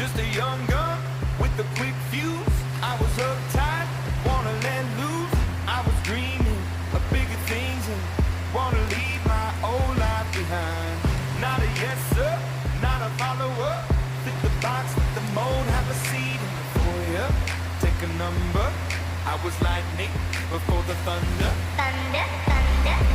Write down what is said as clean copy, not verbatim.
just a young gun with a quick fuse. I was uptight, wanna let loose. I was dreaming of bigger things and wanna leave my old life behind. Not a yes sir, not a follower. Fit the box, fit the mold, have a seat in the foyer. Take a number. I was lightning before the thunder. Thunder, thunder.